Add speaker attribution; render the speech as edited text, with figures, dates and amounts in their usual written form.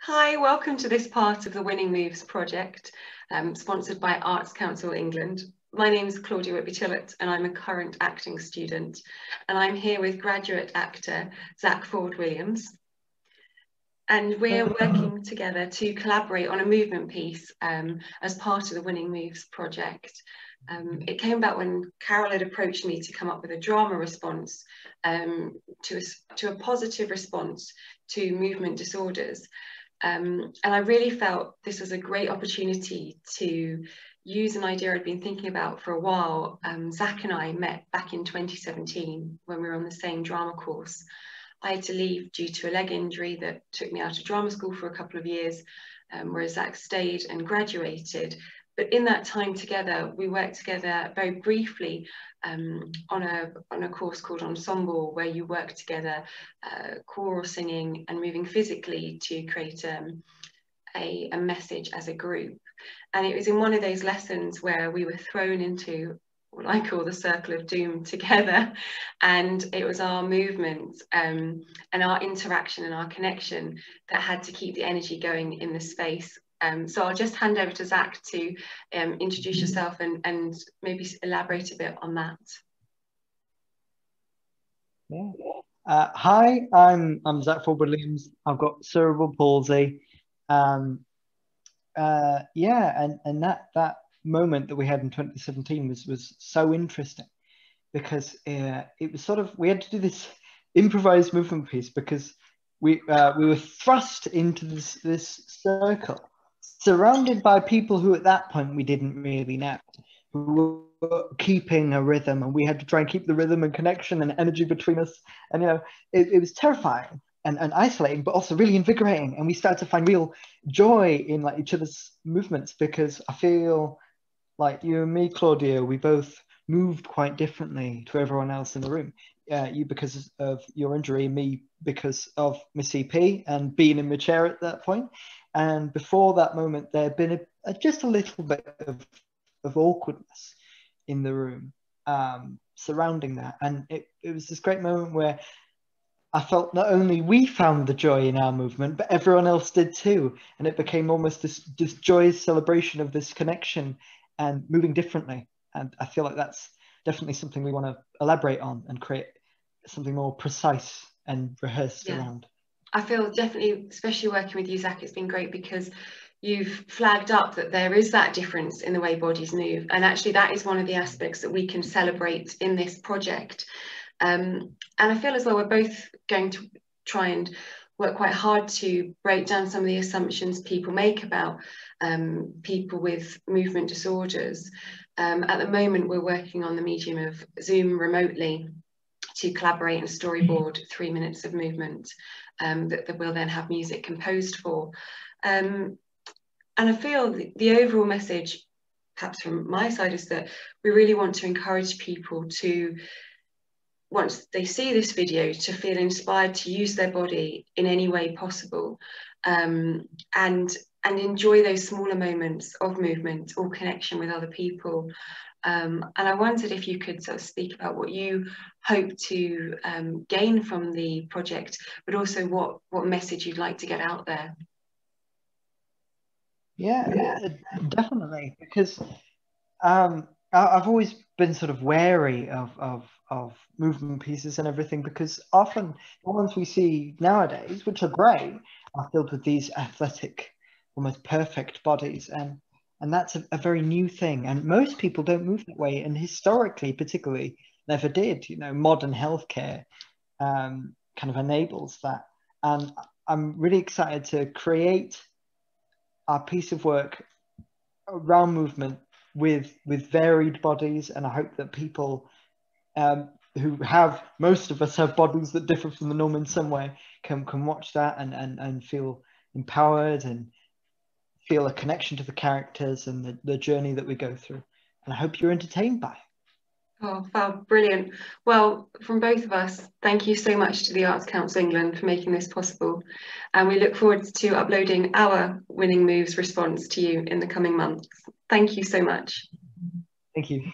Speaker 1: Hi, welcome to this part of the Winning Moves project, sponsored by Arts Council England. My name is Claudia and I'm a current acting student, and I'm here with graduate actor Zak Williams. And we're working together to collaborate on a movement piece as part of the Winning Moves project. It came about when Carol had approached me to come up with a drama response to a positive response to movement disorders. And I really felt this was a great opportunity to use an idea I'd been thinking about for a while. Zak and I met back in 2017 when we were on the same drama course. I had to leave due to a leg injury that took me out of drama school for a couple of years, whereas Zak stayed and graduated. But in that time together, we worked together very briefly on a course called Ensemble, where you work together, choral singing and moving physically to create a message as a group. And it was in one of those lessons where we were thrown into what I call the circle of doom together, and it was our movement and our interaction and our connection that had to keep the energy going in the space. So I'll just hand over to Zak to introduce yourself and maybe elaborate a bit on that.
Speaker 2: Yeah. Hi, I'm Zak Williams. I've got cerebral palsy. Yeah, and that moment that we had in 2017 was so interesting, because it was sort of, we had to do this improvised movement piece because we were thrust into this circle, surrounded by people who at that point we didn't really know, who were keeping a rhythm, and we had to try and keep the rhythm and connection and energy between us. And it was terrifying and isolating, but also really invigorating. And we started to find real joy in like each other's movements, because I feel like you and me, Claudia, we both moved quite differently to everyone else in the room. You because of your injury, me because of my CP and being in my chair at that point. And before that moment, there had been just a little bit of awkwardness in the room surrounding that. And it was this great moment where I felt not only we found the joy in our movement, but everyone else did too. And it became almost this joyous celebration of this connection and moving differently. And I feel like that's definitely something we want to elaborate on and create something more precise and rehearsed around.
Speaker 1: I feel definitely, especially working with you, Zak, it's been great because you've flagged up that there is that difference in the way bodies move. And actually that is one of the aspects that we can celebrate in this project. And I feel as though we're both going to try and work quite hard to break down some of the assumptions people make about people with movement disorders. At the moment, we're working on the medium of Zoom remotely to collaborate and storyboard 3 minutes of movement that we'll then have music composed for. And I feel the overall message, perhaps from my side, is that we really want to encourage people to, once they see this video, to feel inspired to use their body in any way possible, and enjoy those smaller moments of movement or connection with other people. And I wondered if you could sort of speak about what you hope to gain from the project, but also what message you'd like to get out there.
Speaker 2: Yeah, definitely, because I've always been sort of wary of movement pieces and everything, because often the ones we see nowadays, which are great, are filled with these athletic, almost perfect bodies, and that's a very new thing, and most people don't move that way, and historically particularly never did. Modern healthcare kind of enables that, and I'm really excited to create a piece of work around movement with varied bodies. And I hope that people who most of us have bodies that differ from the norm in some way can watch that and feel empowered and feel a connection to the characters and the journey that we go through. And I hope you're entertained by it.
Speaker 1: Oh, wow, brilliant. Well, from both of us, thank you so much to the Arts Council England for making this possible. And we look forward to uploading our Winning Moves response to you in the coming months. Thank you so much.
Speaker 2: Thank you.